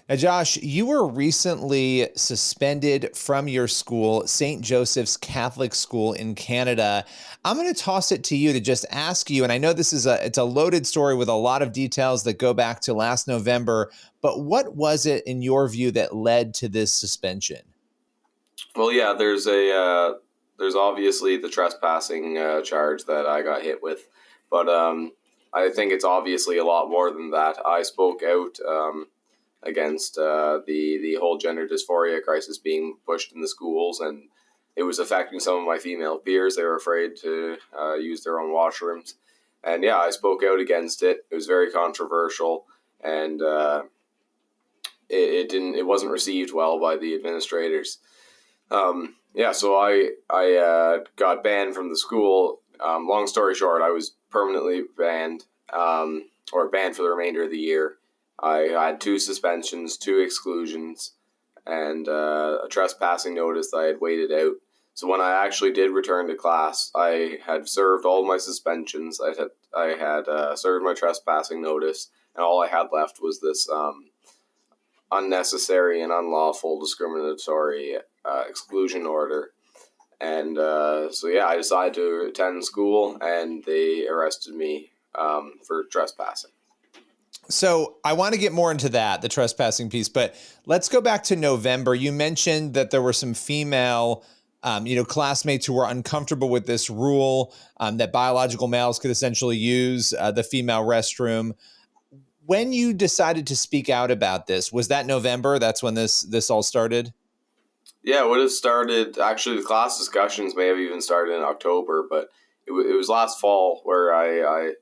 Now, Josh, you were recently suspended from your school, St. Joseph's Catholic School in Canada. I'm going to toss it to you to just ask you, and I know it's a loaded story with a lot of details that go back to last November, but what was it in your view that led to this suspension? Well, yeah, there's obviously the trespassing charge that I got hit with, but I think it's obviously a lot more than that. I spoke out against the whole gender dysphoria crisis being pushed in the schools, and it was affecting some of my female peers. They were afraid to use their own washrooms, and yeah, I spoke out against it. It was very controversial, and it wasn't received well by the administrators. Yeah, so I got banned from the school. Long story short, I was permanently banned, or banned for the remainder of the year. I had 2 suspensions, 2 exclusions, and a trespassing notice that I had waited out. So when I actually did return to class, I had served all my suspensions. I had served my trespassing notice, and all I had left was this unnecessary and unlawful discriminatory exclusion order. And so, yeah, I decided to attend school, and they arrested me for trespassing. So I want to get more into that, the trespassing piece, but let's go back to November. You mentioned that there were some female, classmates who were uncomfortable with this rule, that biological males could essentially use the female restroom. When you decided to speak out about this, was that November? That's when this all started? Yeah, what it started, actually, the class discussions may have even started in October, but it was last fall where I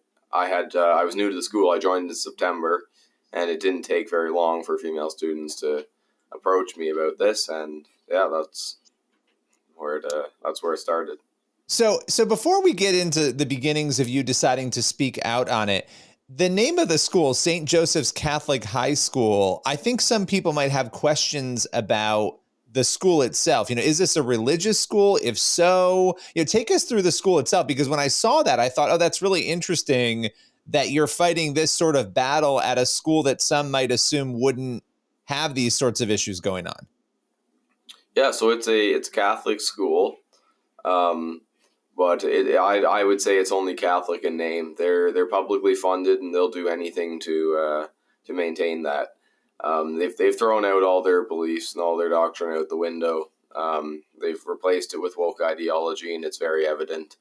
was new to the school. I joined in September, and it didn't take very long for female students to approach me about this, and yeah, that's where it started. So before we get into the beginnings of you deciding to speak out on it, the name of the school, St. Joseph's Catholic High School, I think some people might have questions about the school itself. Is this a religious school? If so, take us through the school itself, because when I saw that, I thought, oh, that's really interesting that you're fighting this sort of battle at a school that some might assume wouldn't have these sorts of issues going on. Yeah, so it's a Catholic school, um, but I would say it's only Catholic in name. They're publicly funded, and they'll do anything to maintain that. They've thrown out all their beliefs and all their doctrine out the window. They've replaced it with woke ideology, and it's very evident.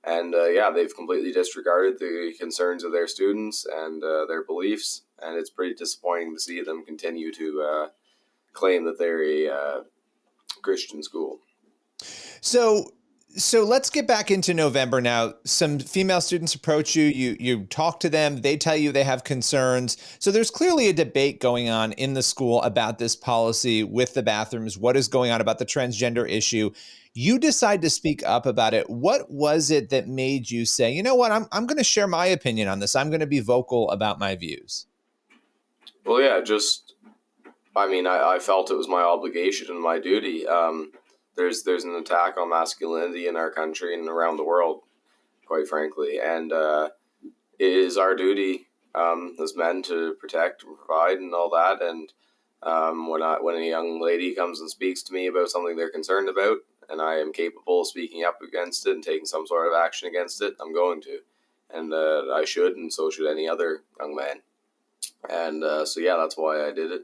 And yeah, they've completely disregarded the concerns of their students and their beliefs, and it's pretty disappointing to see them continue to claim that they're a Christian school. So so let's get back into November now. Some female students approach you, you talk to them, they tell you they have concerns. So there's clearly a debate going on in the school about this policy with the bathrooms, what is going on about the transgender issue. You decide to speak up about it. What was it that made you say, you know what, I'm going to share my opinion on this. I'm going to be vocal about my views? Well, yeah, I felt it was my obligation and my duty. There's an attack on masculinity in our country and around the world, quite frankly, and it is our duty as men to protect and provide and all that. And when a young lady comes and speaks to me about something they're concerned about, and I am capable of speaking up against it and taking some sort of action against it, I'm going to, and I should, and so should any other young man. And so yeah, that's why I did it.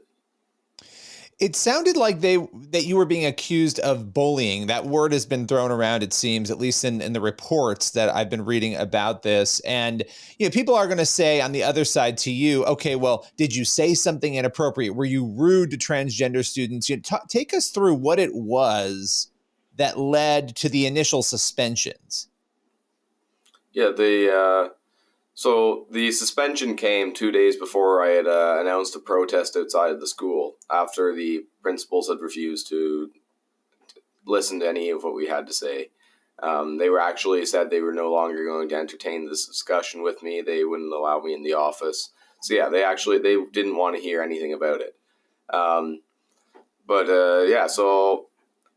It sounded like that you were being accused of bullying. That word has been thrown around, it seems, at least in the reports that I've been reading about this. And people are going to say on the other side to you, okay, well, did you say something inappropriate? Were you rude to transgender students? Take us through what it was that led to the initial suspensions. Yeah, so the suspension came 2 days before I had announced a protest outside of the school after the principals had refused to listen to any of what we had to say. They were actually said they were no longer going to entertain this discussion with me. They wouldn't allow me in the office. So yeah, they didn't want to hear anything about it. Yeah, so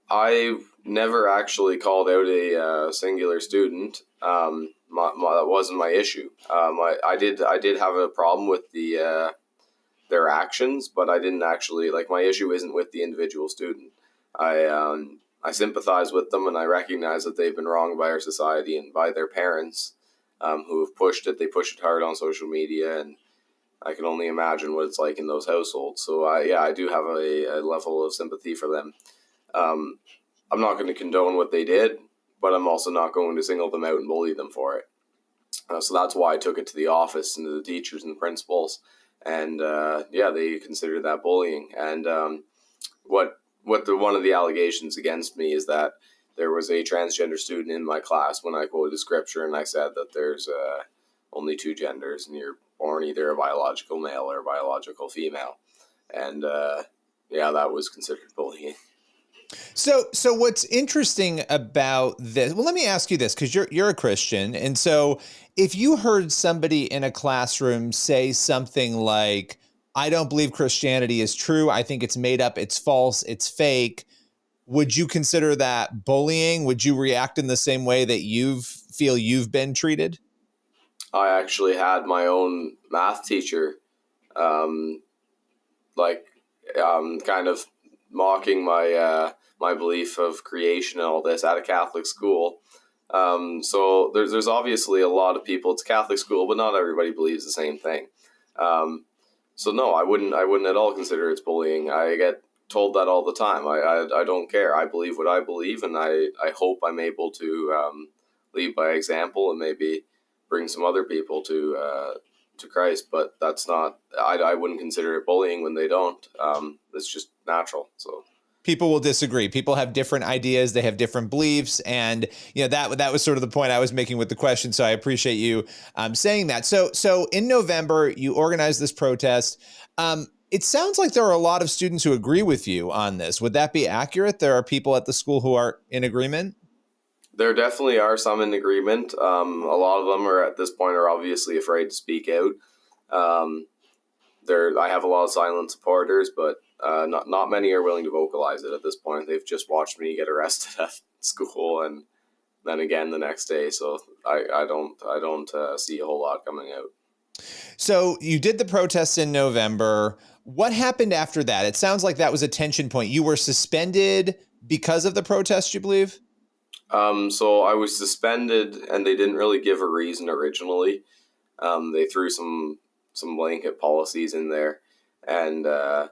I never actually called out a singular student. That wasn't my issue. I did have a problem with the their actions, but I didn't actually, like, my issue isn't with the individual student. I sympathize with them, and I recognize that they've been wronged by our society and by their parents, who have pushed it. They push it hard on social media, and I can only imagine what it's like in those households. So I do have a level of sympathy for them. I'm not going to condone what they did, but I'm also not going to single them out and bully them for it. So that's why I took it to the office and to the teachers and the principals, and they considered that bullying. And one of the allegations against me is that there was a transgender student in my class when I quoted scripture, and I said that there's only two genders, and you're born either a biological male or a biological female, and that was considered bullying. So what's interesting about this? Well, let me ask you this, because you're a Christian, and so if you heard somebody in a classroom say something like, "I don't believe Christianity is true. I think it's made up. It's false. It's fake," would you consider that bullying? Would you react in the same way that feel you've been treated? I actually had my own math teacher, kind of mocking my belief of creation and all this at a Catholic school. So there's obviously a lot of people. It's a Catholic school, but not everybody believes the same thing. So no, I wouldn't at all consider it's bullying. I get told that all the time. I don't care. I believe what I believe, and I hope I'm able to lead by example and maybe bring some other people to Christ. But that's not. I wouldn't consider it bullying when they don't. It's just natural. So. People will disagree. People have different ideas. They have different beliefs. And, that was sort of the point I was making with the question. So I appreciate you saying that. So in November, you organized this protest. It sounds like there are a lot of students who agree with you on this. Would that be accurate? There are people at the school who are in agreement? There definitely are some in agreement. A lot of them at this point are obviously afraid to speak out. I have a lot of silent supporters, but not many are willing to vocalize it at this point. They've just watched me get arrested at school and then again the next day. So I don't see a whole lot coming out. So you did the protests in November. What happened after that? It sounds like that was a tension point. You were suspended because of the protest, you believe? So I was suspended, and they didn't really give a reason originally. They threw some blanket policies in there, and they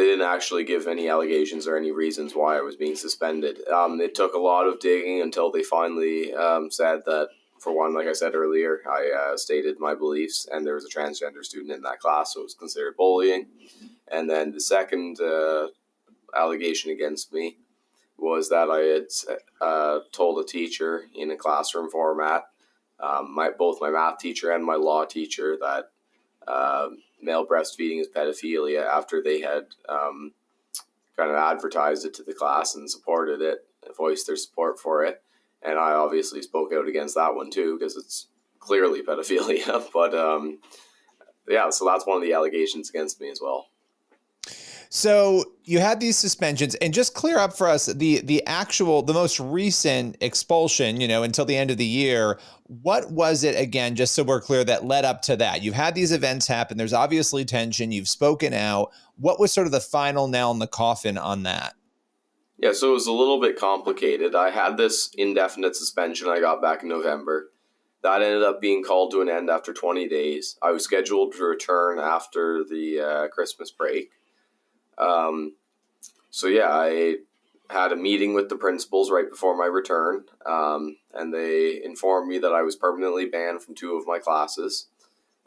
didn't actually give any allegations or any reasons why I was being suspended. It took a lot of digging until they finally said that, for one, like I said earlier, I stated my beliefs, and there was a transgender student in that class, so it was considered bullying. And then the second allegation against me was that I had told a teacher in a classroom format, both my math teacher and my law teacher, that male breastfeeding is pedophilia after they had kind of advertised it to the class and supported it, voiced their support for it. And I obviously spoke out against that one too, because it's clearly pedophilia. But so that's one of the allegations against me as well. So you had these suspensions, and just clear up for us the most recent expulsion, until the end of the year. What was it again, just so we're clear, that led up to that? You've had these events happen. There's obviously tension. You've spoken out. What was sort of the final nail in the coffin on that? Yeah, so it was a little bit complicated. I had this indefinite suspension I got back in November. That ended up being called to an end after 20 days. I was scheduled to return after the Christmas break. I had a meeting with the principals right before my return, and they informed me that I was permanently banned from 2 of my classes,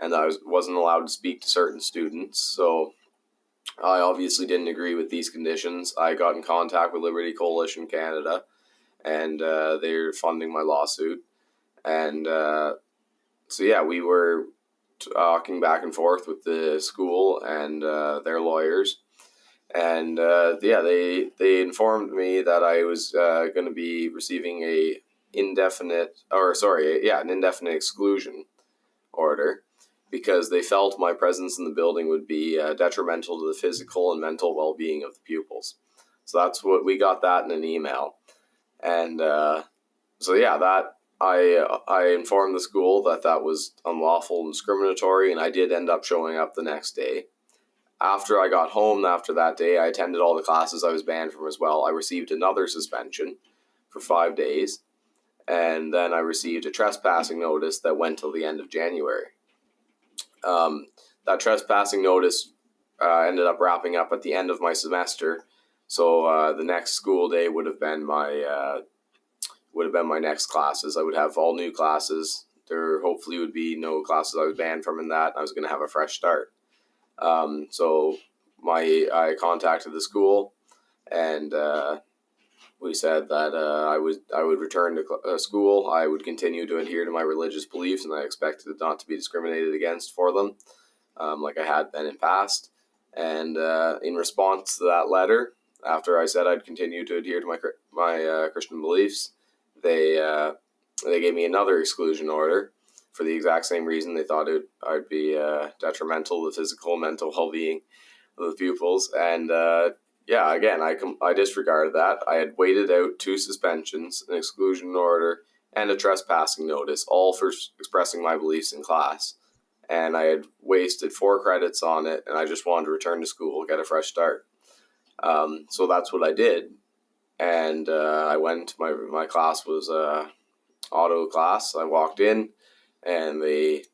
and I wasn't allowed to speak to certain students. So I obviously didn't agree with these conditions. I got in contact with Liberty Coalition Canada, and they're funding my lawsuit. And we were talking back and forth with the school and their lawyers. And they informed me that I was going to be receiving an indefinite exclusion order, because they felt my presence in the building would be detrimental to the physical and mental well-being of the pupils. So that's what we got that in an email. And I informed the school that was unlawful and discriminatory, and I did end up showing up the next day. after I got home after that day, I attended all the classes I was banned from as well. I received another suspension for 5 days, and then I received a trespassing notice that went till the end of January. That trespassing notice ended up wrapping up at the end of my semester, so the next school day would have been my next classes. I would have all new classes. There hopefully would be no classes I was banned from in that. I was going to have a fresh start. So I contacted the school, and we said that I would return to school. I would continue to adhere to my religious beliefs, and I expected not to be discriminated against for them, like I had been in past. And in response to that letter, after I said I'd continue to adhere to my Christian beliefs, they gave me another exclusion order for the exact same reason. They thought I'd be detrimental to the physical and mental well-being of the pupils. And again, I disregarded that. I had waited out 2 suspensions, an exclusion order, and a trespassing notice, all for expressing my beliefs in class. And I had wasted 4 credits on it, and I just wanted to return to school, get a fresh start. So that's what I did. And I went, my class was auto class. I walked in, and they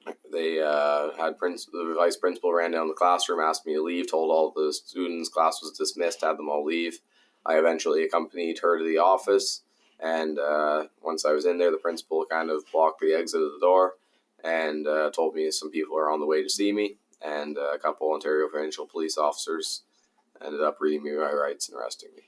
had the vice principal ran down the classroom, asked me to leave, told all the students class was dismissed, had them all leave. I eventually accompanied her to the office, and once I was in there, the principal kind of blocked the exit of the door and told me some people are on the way to see me, and a couple Ontario provincial police officers ended up reading me my rights and arresting me.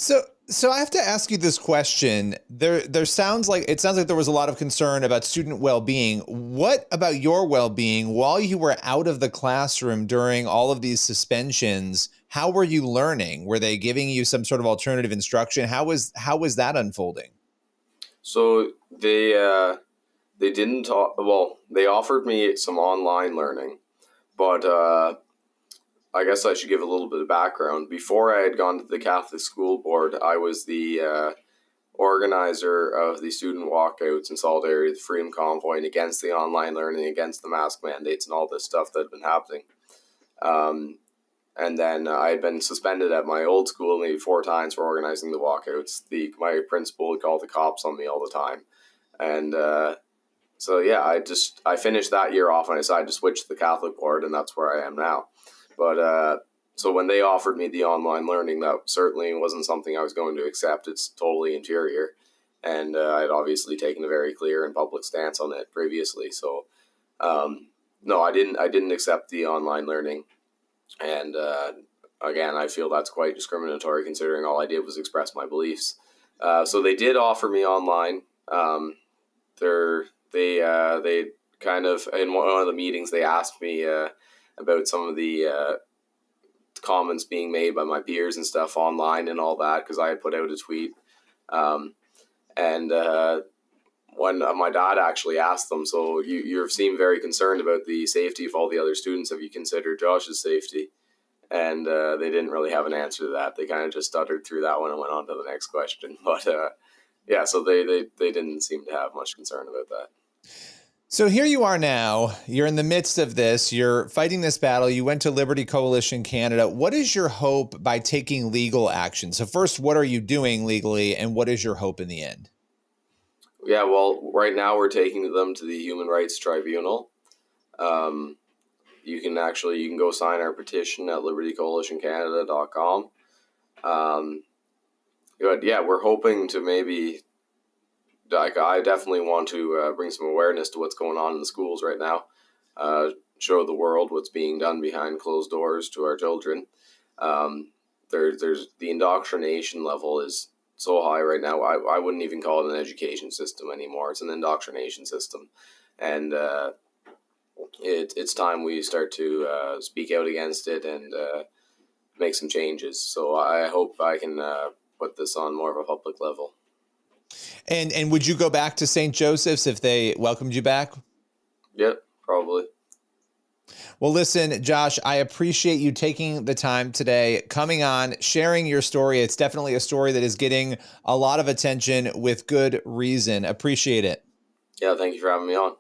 So I have to ask you this question. It sounds like there was a lot of concern about student well-being. What about your well-being while you were out of the classroom during all of these suspensions? How were you learning? Were they giving you some sort of alternative instruction? How was that unfolding? So they didn't talk. Well, they offered me some online learning, but I guess I should give a little bit of background. Before I had gone to the Catholic School Board, I was the organizer of the student walkouts in solidarity with the Freedom Convoy and against the online learning, against the mask mandates and all this stuff that had been happening. And then I had been suspended at my old school maybe 4 times for organizing the walkouts. My principal would call the cops on me all the time. And so, yeah, I finished that year off and I decided to switch to the Catholic Board, and that's where I am now. But so when they offered me the online learning, that certainly wasn't something I was going to accept. It's totally inferior. And I had obviously taken a very clear and public stance on it previously. So, no, I didn't accept the online learning. And again, I feel that's quite discriminatory considering all I did was express my beliefs. So they did offer me online. They kind of, in one of the meetings, they asked me about some of the comments being made by my peers and stuff online and all that, because I had put out a tweet. When my dad actually asked them, so you seem very concerned about the safety of all the other students. Have you considered Josh's safety? And they didn't really have an answer to that. They kind of just stuttered through that one and went on to the next question. But yeah, so they didn't seem to have much concern about that. So here you are now. You're in the midst of this. You're fighting this battle. You went to Liberty Coalition Canada. What is your hope by taking legal action? So first, what are you doing legally, and what is your hope in the end? Yeah, well, right now we're taking them to the Human Rights Tribunal. You can go sign our petition at libertycoalitioncanada.com. But yeah, we're hoping to maybe, I definitely want to bring some awareness to what's going on in the schools right now. Show the world what's being done behind closed doors to our children. There's the indoctrination level is so high right now. I wouldn't even call it an education system anymore. It's an indoctrination system. And it's time we start to speak out against it and make some changes. So I hope I can put this on more of a public level. And would you go back to St. Joseph's if they welcomed you back? Yep, probably. Well, listen, Josh, I appreciate you taking the time today, coming on, sharing your story. It's definitely a story that is getting a lot of attention with good reason. Appreciate it. Yeah, thank you for having me on.